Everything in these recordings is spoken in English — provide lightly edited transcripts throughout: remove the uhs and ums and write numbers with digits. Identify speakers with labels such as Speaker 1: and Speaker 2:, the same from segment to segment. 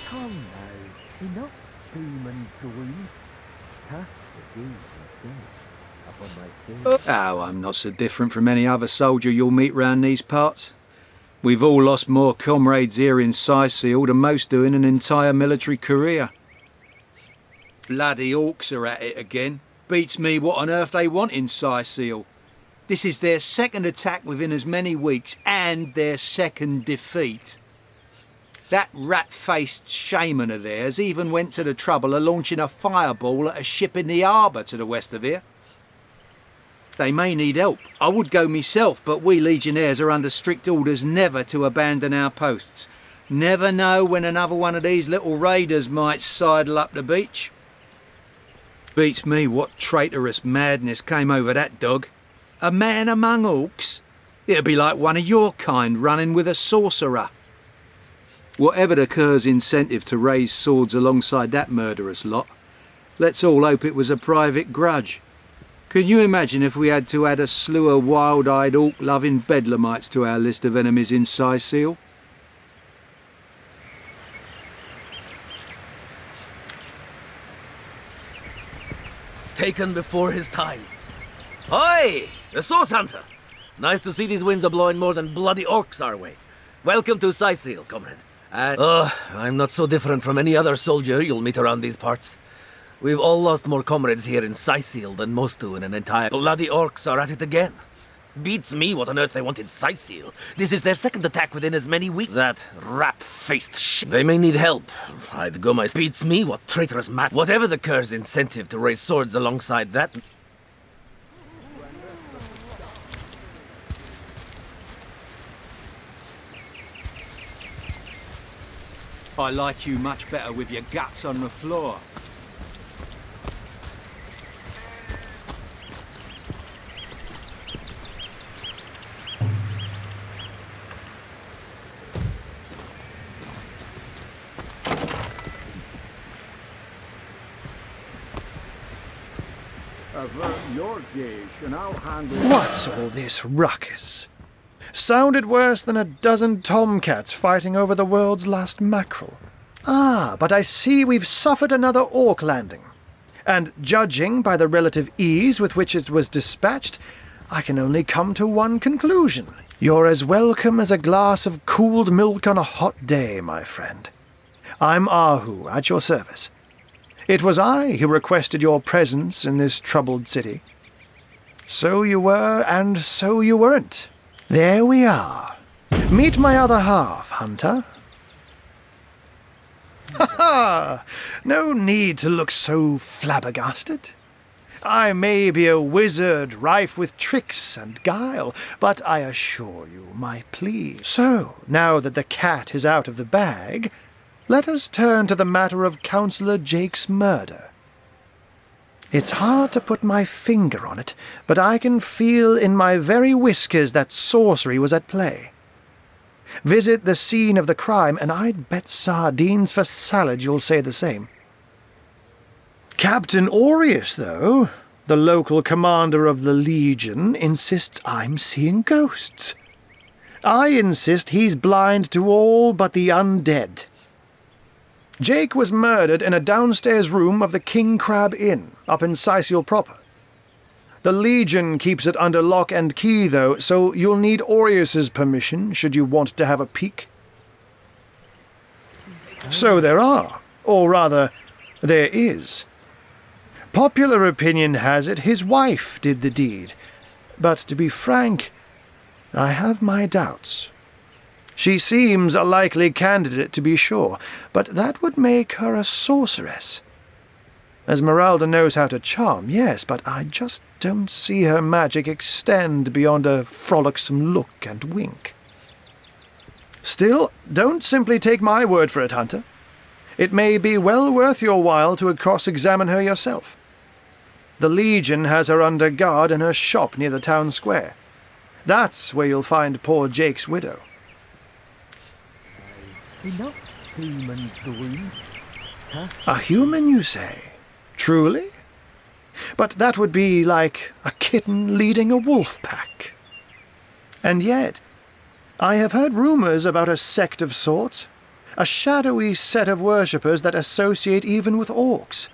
Speaker 1: Come now, enough demon doing. Cast the gaze instead upon my face.
Speaker 2: Oh, I'm not so different from any other soldier you'll meet round these parts. We've all lost more comrades here in Sisal than most do in an entire military career. Bloody orcs are at it again. Beats me what on earth they want in Sisal. This is their second attack within as many weeks, and their second defeat. That rat-faced shaman of theirs even went to the trouble of launching a fireball at a ship in the harbour to the west of here. They may need help. I would go myself, but we legionnaires are under strict orders never to abandon our posts. Never know when another one of these little raiders might sidle up the beach. Beats me what traitorous madness came over that dog. A man among orcs? It'd be like one of your kind running with a sorcerer. Whatever the Cur's incentive to raise swords alongside that murderous lot, let's all hope it was a private grudge. Can you imagine if we had to add a slew of wild-eyed orc-loving bedlamites to our list of enemies in Sisal?
Speaker 3: Taken before his time. Hi! The Source Hunter! Nice to see these winds are blowing more than bloody orcs our way. Welcome to Sisal, comrade. I'm not so different from any other soldier you'll meet around these parts. We've all lost more comrades here in Sisal than most do in an entire... Bloody orcs are at it again. Beats me what on earth they want in Sisal. This is their second attack within as many weeks. That rat-faced shit. They may need help. I'd go my... Beats me what traitorous mat... Whatever the Cur's incentive to raise swords alongside that...
Speaker 2: I like you much better with your guts on the floor.
Speaker 1: Avert your gaze, and I'll handle...
Speaker 4: What's all this ruckus? Sounded worse than a dozen tomcats fighting over the world's last mackerel. Ah, but I see we've suffered another orc landing. And judging by the relative ease with which it was dispatched, I can only come to one conclusion. You're as welcome as a glass of cooled milk on a hot day, my friend. I'm Ahu, at your service. It was I who requested your presence in this troubled city. So you were, and so you weren't. There we are. Meet my other half, Hunter. Ha ha! No need to look so flabbergasted. I may be a wizard rife with tricks and guile, but I assure you my plea. So, now that the cat is out of the bag, let us turn to the matter of Councillor Jake's murder. It's hard to put my finger on it, but I can feel in my very whiskers that sorcery was at play. Visit the scene of the crime, and I'd bet sardines for salad you'll say the same. Captain Aureus, though, the local commander of the Legion, insists I'm seeing ghosts. I insist he's blind to all but the undead. Jake was murdered in a downstairs room of the King Crab Inn, up in Sisal proper. The Legion keeps it under lock and key, though, so you'll need Aureus's permission should you want to have a peek. So there are, or rather, there is. Popular opinion has it his wife did the deed, but to be frank, I have my doubts. She seems a likely candidate, to be sure, but that would make her a sorceress. Esmeralda knows how to charm, yes, but I just don't see her magic extend beyond a frolicsome look and wink. Still, don't simply take my word for it, Hunter. It may be well worth your while to cross-examine her yourself. The Legion has her under guard in her shop near the town square. That's where you'll find poor Jake's widow.
Speaker 1: Enough humans doing.
Speaker 4: A human, you say? Truly? But that would be like a kitten leading a wolf pack. And yet, I have heard rumors about a sect of sorts, a shadowy set of worshippers that associate even with orcs.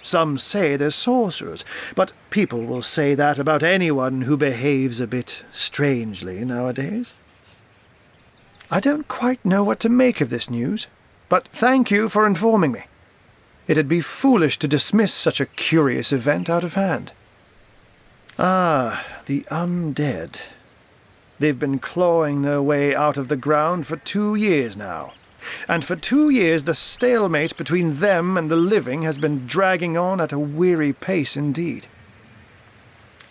Speaker 4: Some say they're sorcerers, but people will say that about anyone who behaves a bit strangely nowadays. I don't quite know what to make of this news, but thank you for informing me. It'd be foolish to dismiss such a curious event out of hand. Ah, the undead. They've been clawing their way out of the ground for 2 years now. And for 2 years the stalemate between them and the living has been dragging on at a weary pace indeed.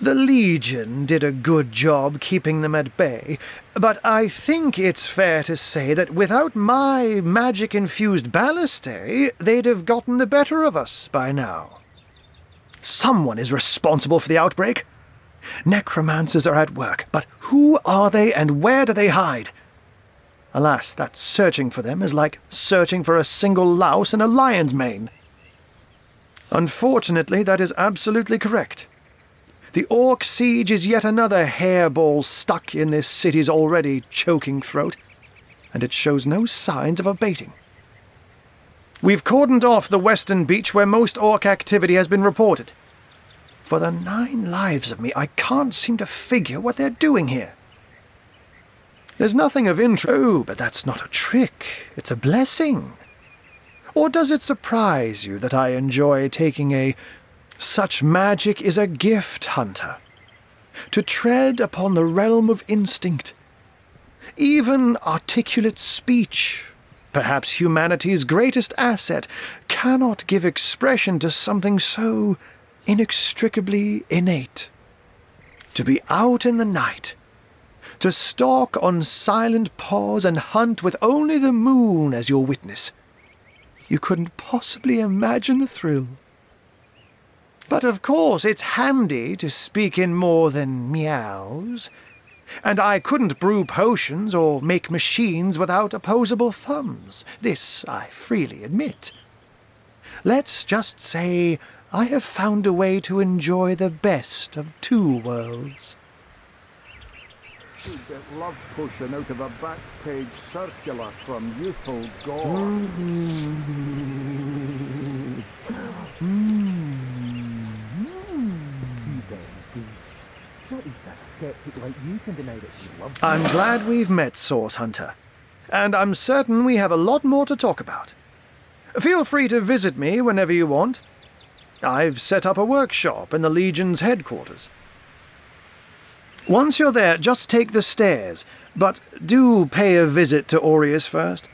Speaker 4: The Legion did a good job keeping them at bay, but I think it's fair to say that without my magic-infused ballistae, they'd have gotten the better of us by now. Someone is responsible for the outbreak. Necromancers are at work, but who are they and where do they hide? Alas, that searching for them is like searching for a single louse in a lion's mane. Unfortunately, that is absolutely correct. The Orc siege is yet another hairball stuck in this city's already choking throat, and it shows no signs of abating. We've cordoned off the western beach where most Orc activity has been reported. For the 9 lives of me, I can't seem to figure what they're doing here. There's nothing of interest. Oh, but that's not a trick. It's a blessing. Or does it surprise you that I enjoy taking a such magic is a gift, Hunter? To tread upon the realm of instinct. Even articulate speech, perhaps humanity's greatest asset, cannot give expression to something so inextricably innate. To be out in the night, to stalk on silent paws and hunt with only the moon as your witness. You couldn't possibly imagine the thrill. But of course it's handy to speak in more than meows, and I couldn't brew potions or make machines without opposable thumbs. This I freely admit. Let's just say I have found a way to enjoy the best of 2 worlds.
Speaker 1: That love potion out of a back page circular from youthful gore. I'm glad we've met, Source Hunter, and I'm certain we have a lot more to talk about. Feel free to visit me whenever you want. I've set up a workshop in the Legion's headquarters. Once you're there, just take the stairs, but do pay a visit to Aureus first.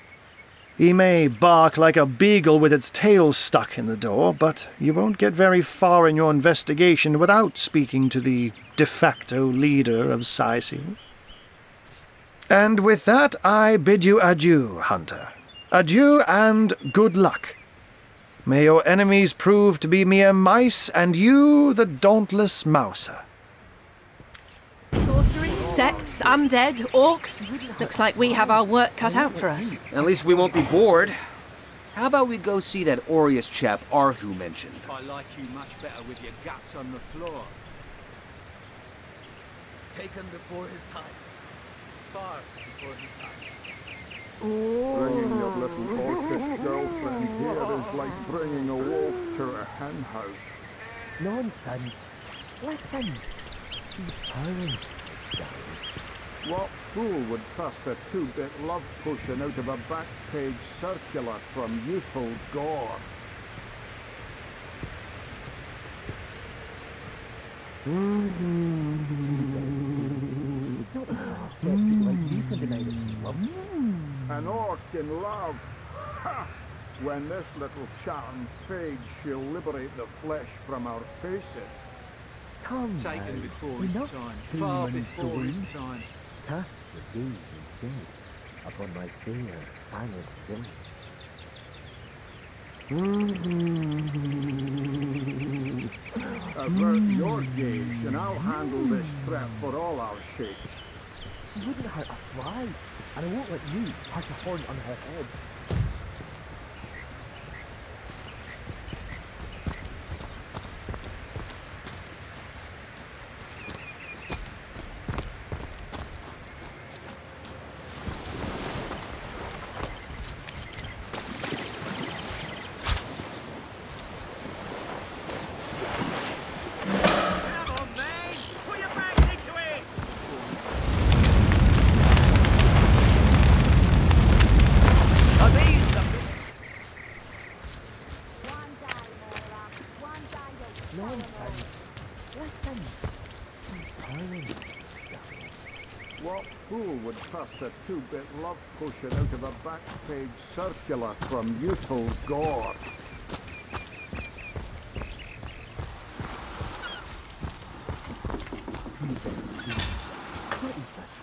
Speaker 1: He may bark like a beagle with its tail stuck in the door, but you won't get very far in your investigation without speaking to the de facto leader of Sicil. And with that, I bid you adieu, Hunter. Adieu and good luck. May your enemies prove to be mere mice, and you the dauntless mouser.
Speaker 5: Sects, undead, orcs. Looks like we have our work cut out for us.
Speaker 6: At least we won't be bored. How about we go see that Aureus chap Arhu mentioned?
Speaker 1: I like you much better with your guts on the floor.
Speaker 3: Taken before his time. Far before his time.
Speaker 1: Bringing your little orchid girlfriend here is like bringing a wolf to a hen house.
Speaker 7: Nonsense. Listen. She's howling.
Speaker 1: What fool would trust a 2-bit love potion out of a back page circular from youthful gore? An orc in love. Ha! When this little charm fades, she'll liberate the flesh from our faces.
Speaker 7: Come
Speaker 8: Taken
Speaker 7: now.
Speaker 8: before his
Speaker 7: Enough
Speaker 8: time,
Speaker 7: doom
Speaker 8: far
Speaker 7: and
Speaker 8: before his
Speaker 7: gloom.
Speaker 8: time.
Speaker 7: Cast the gaze instead upon my fair silent face.
Speaker 1: Avert your gaze, and I'll handle this threat for all our sakes.
Speaker 7: She wouldn't hurt a fly, and I won't let you touch a horn on her head.
Speaker 8: What fool would trust a two-bit love potion out of a back-page circular from Utah's gore?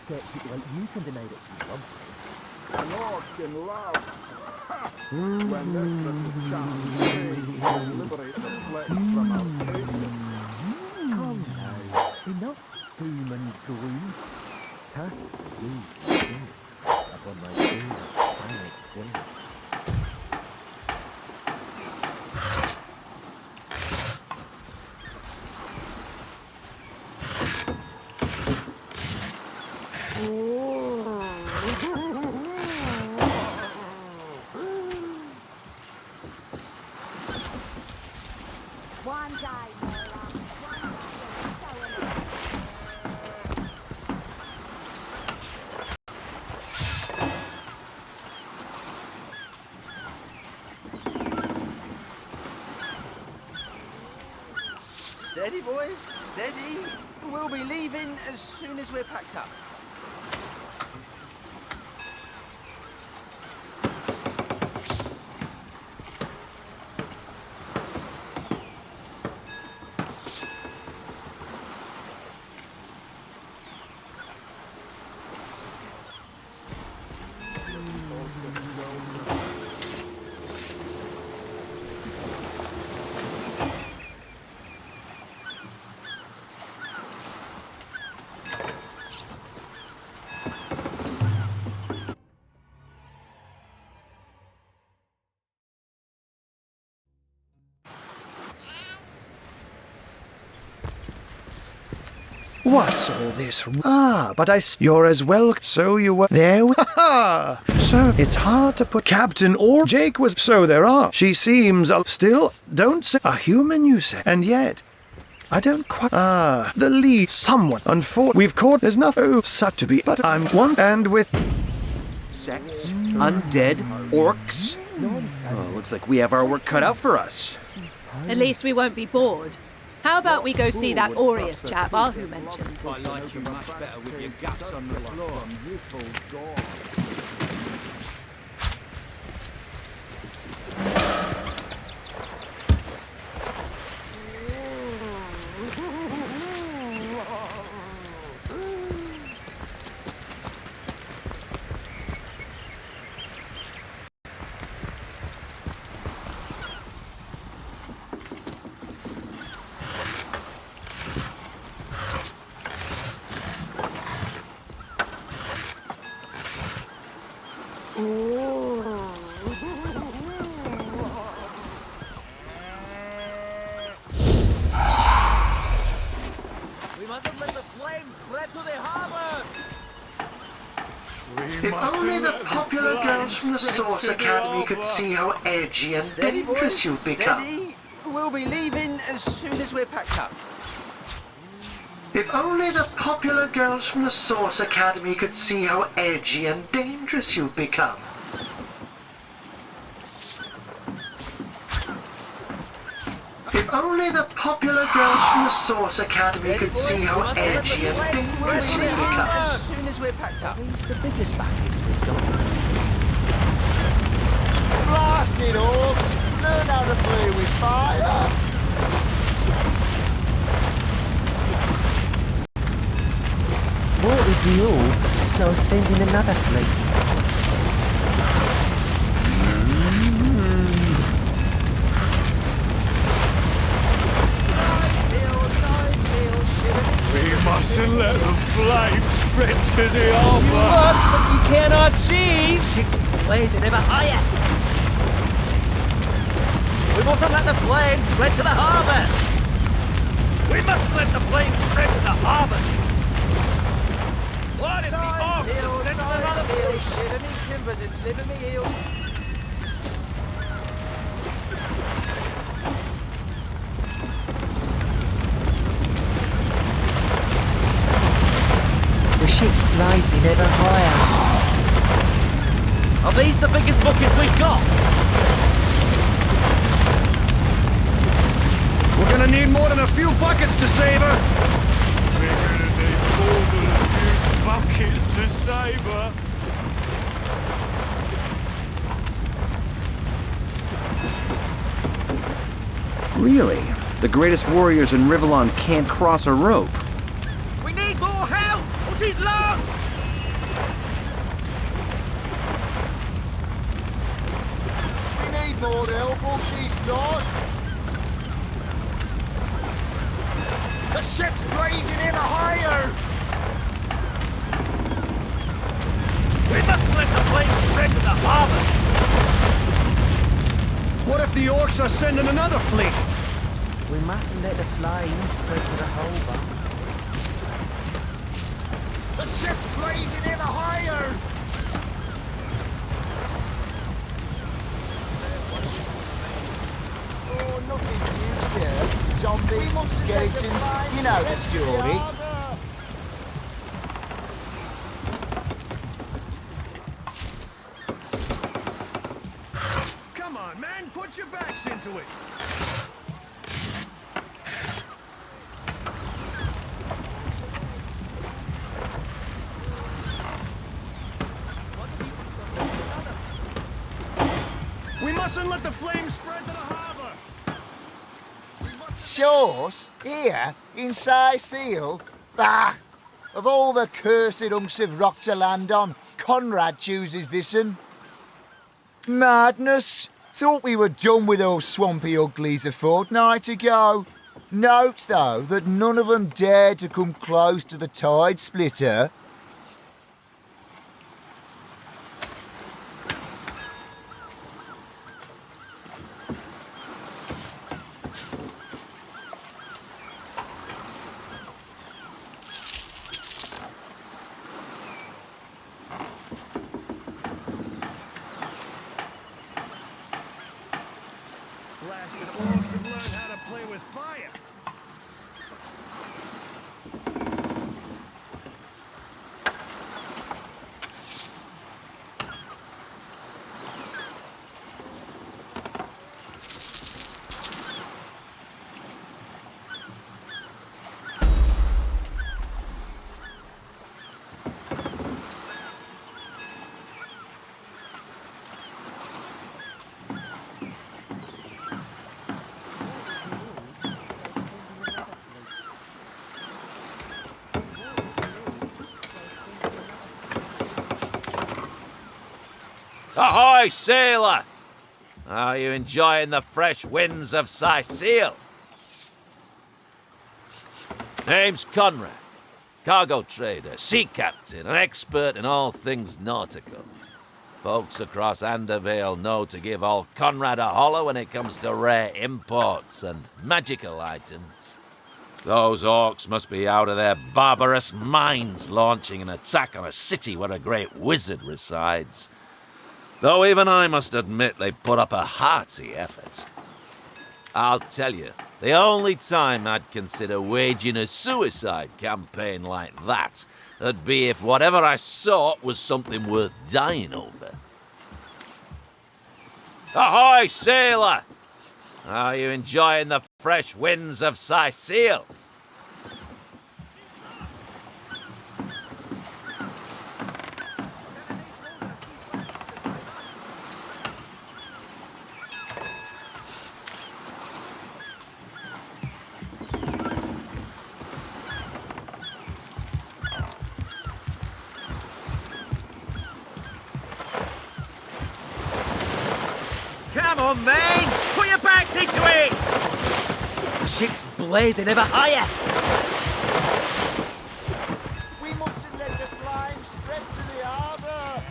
Speaker 7: People like you can deny it, Bob.
Speaker 8: An orc in love. When this little chap will liberate the flesh from our faces.
Speaker 7: Come now, enough doom and gloom. Cast these things upon my favourite silent wing.
Speaker 9: Steady, boys, steady. We'll be leaving as soon as we're packed up.
Speaker 1: What's all this? Ah, but you're as well. So you were there. Ha! So it's hard to put Captain or Jake was. So there are. She seems still. Don't say a human. You say, and yet. I don't quite. Ah, the lead. Someone. Unfortunately, we've caught. There's nothing such to be. But I'm one and with.
Speaker 6: Sects, undead, orcs. Oh, looks like we have our work cut out for us.
Speaker 5: At least we won't be bored. How about we go see that Aureus chap Arhu mentioned?
Speaker 2: I like you much better with your guts on the floor.
Speaker 1: If only the popular girls from the Source Academy could see how edgy and dangerous you've become.
Speaker 9: Steady. We'll be leaving as soon as we're packed up.
Speaker 1: If only the popular girls from the Source Academy could see how edgy and dangerous you've become. If only the popular girls from the Source Academy could see how edgy and dangerous you've become.
Speaker 9: As soon as we're packed up.
Speaker 7: The biggest package we've got.
Speaker 8: Blasted orcs! Learn how to play with fire!
Speaker 7: What is the orcs? So sending another fleet.
Speaker 10: We mustn't let the flame spread to the armor.
Speaker 3: Look, but you cannot see. Ships blazing ever higher. We mustn't let the flames spread to the harbour. We mustn't let the flames spread to the harbour. What if the orcs are sent to another fleet?
Speaker 9: Shiver me timbers and sliver me heels.
Speaker 7: The ship's blazing ever higher.
Speaker 3: Are these the biggest buckets we've got?
Speaker 1: We're gonna need more than a few buckets to save her.
Speaker 10: We're gonna need more than a few buckets to save her.
Speaker 6: Really? The greatest warriors in Rivellon can't cross a rope.
Speaker 3: We need more help, or she's lost!
Speaker 9: We need more help or she's lost. The ship's blazing in a higher.
Speaker 3: We must let the flames spread to the harbor.
Speaker 1: What if the orcs are sending another fleet?
Speaker 9: We mustn't let the flames spread to the harbor. The ship's blazing in a higher. Oh, nothing new, sir. Zombies, skeletons, you know the story.
Speaker 1: Come on, man, put your backs into it. We mustn't let the flames spread to the harbor.
Speaker 9: Sauce? Here? In Seal? Bah! Of all the cursed hunks of rock to land on, Conrad chooses this'n. Madness! Thought we were done with those swampy uglies a fortnight ago. Note, though, that none of them dared to come close to the tide splitter.
Speaker 1: Blasted orcs have learned how to play with fire.
Speaker 3: Ahoy, sailor! Are you enjoying the fresh winds of Seal? Name's Conrad, cargo trader, sea captain, an expert in all things nautical. Folks across Andervale know to give old Conrad a holler when it comes to rare imports and magical items. Those orcs must be out of their barbarous minds launching an attack on a city where a great wizard resides. Though even I must admit they put up a hearty effort. I'll tell you, the only time I'd consider waging a suicide campaign like that would be if whatever I sought was something worth dying over. Ahoy, sailor! Are you enjoying the fresh winds of Seal? Come on, man! Put your backs into it! The ship's blazing ever higher!
Speaker 9: We mustn't let the flames spread to the harbour.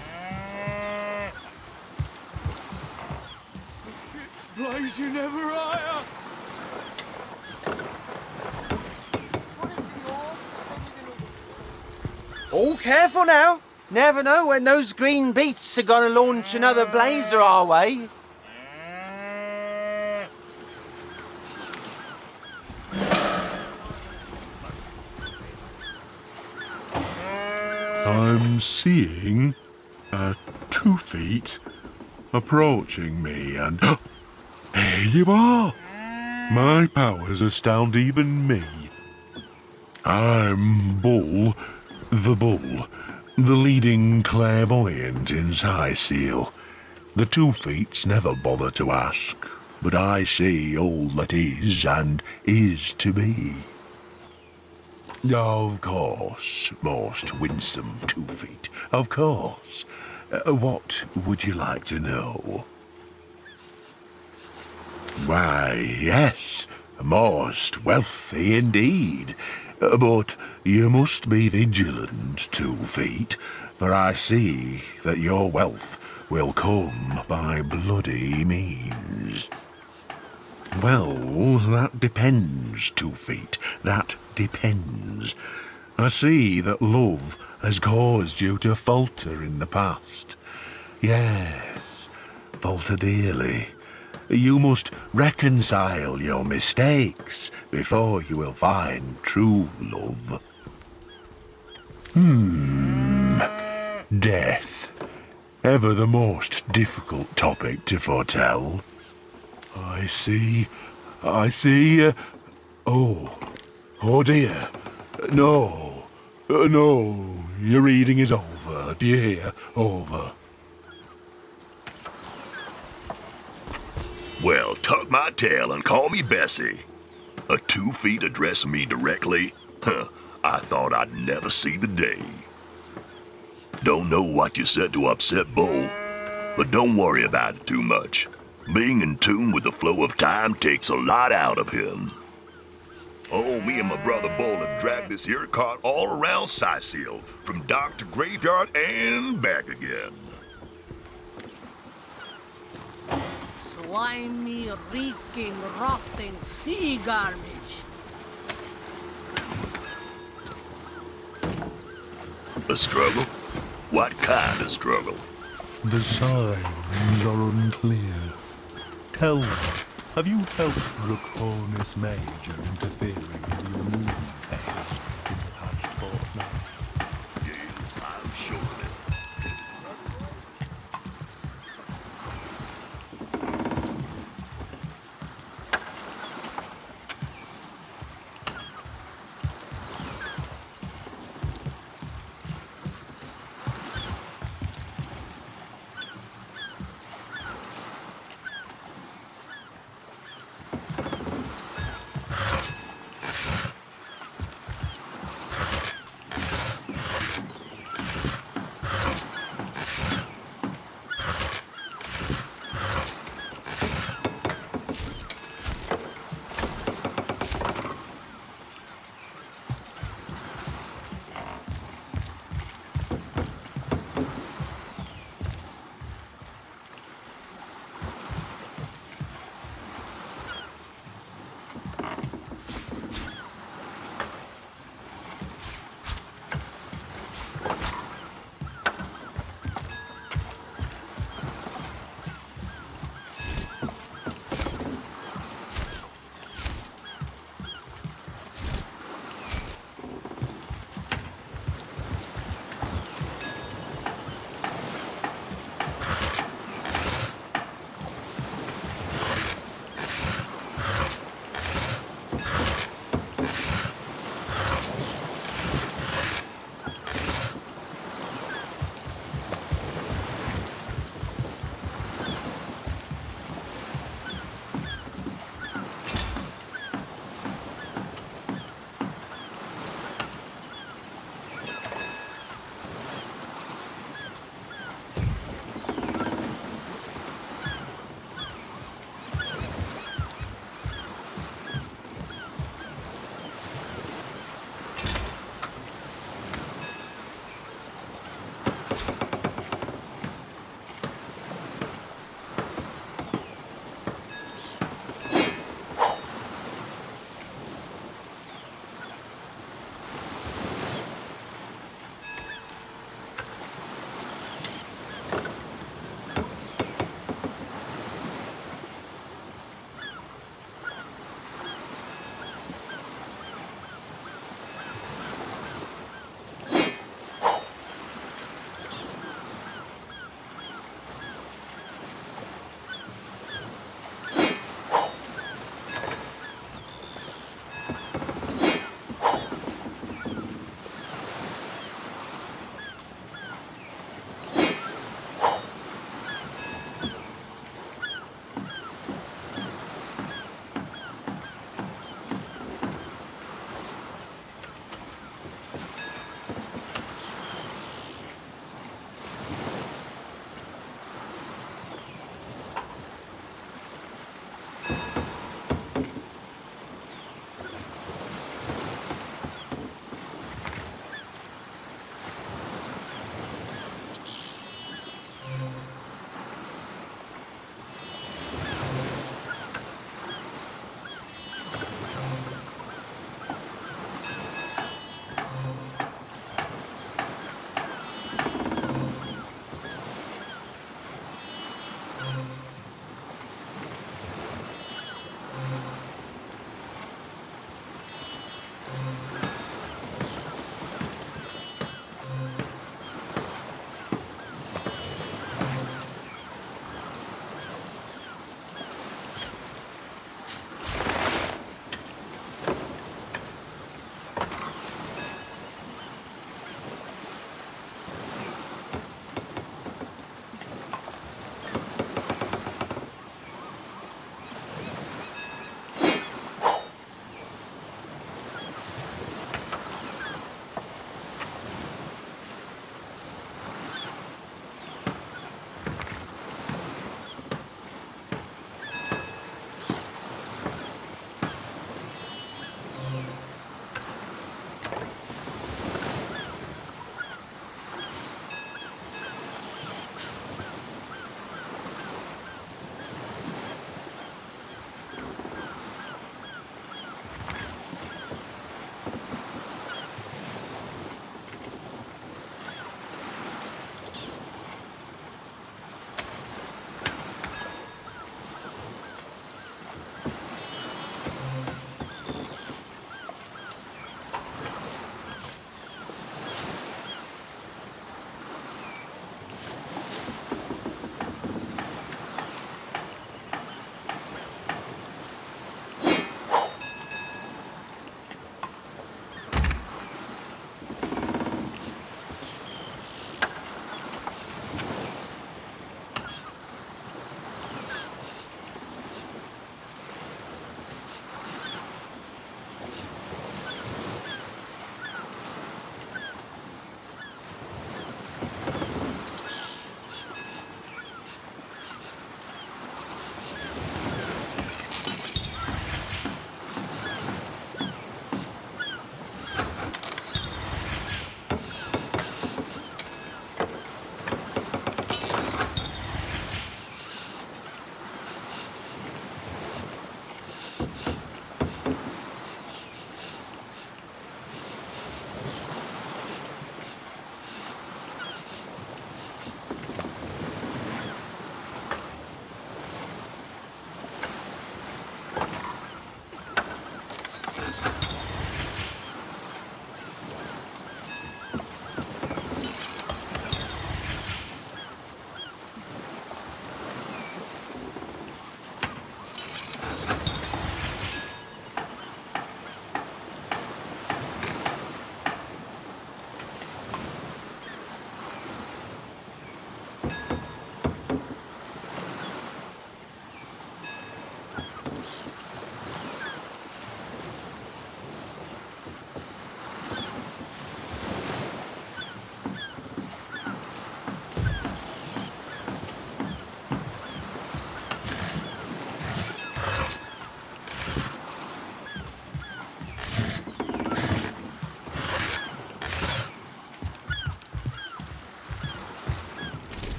Speaker 10: It's blazing ever higher.
Speaker 11: All careful now. Never know when those green beasts are gonna launch another blazer our way.
Speaker 10: I'm seeing 2 feet approaching me, and here you are. My powers astound even me. I'm Bull The bull, the leading clairvoyant in Seal. The 2 feet never bother to ask, but I see all that is and is to be. Of course, most winsome 2 feet, of course. What would you like to know? Why, yes, most wealthy indeed. But you must be vigilant, 2 feet, for I see that your wealth will come by bloody means. Well, that depends, 2 feet, that depends. I see that love has caused you to falter in the past. Yes, falter dearly. You must reconcile your mistakes before you will find true love. Death. Ever the most difficult topic to foretell. I see. Oh dear. No. No. Your reading is over, do you hear? Over.
Speaker 12: Well, tuck my tail and call me Bessie. A 2 feet addressing me directly? Huh, I thought I'd never see the day. Don't know what you said to upset Bull, but don't worry about it too much. Being in tune with the flow of time takes a lot out of him. Oh, me and my brother Bull have dragged this here cart all around Seal, from dock to graveyard and back again.
Speaker 13: Slimy, reeking, rotting sea garbage.
Speaker 12: A struggle? What kind of struggle?
Speaker 10: The signs are unclear. Tell me, have you helped Draconis Major interfering with your moon phase in the past fortnight?
Speaker 12: Yes, I'm sure of it.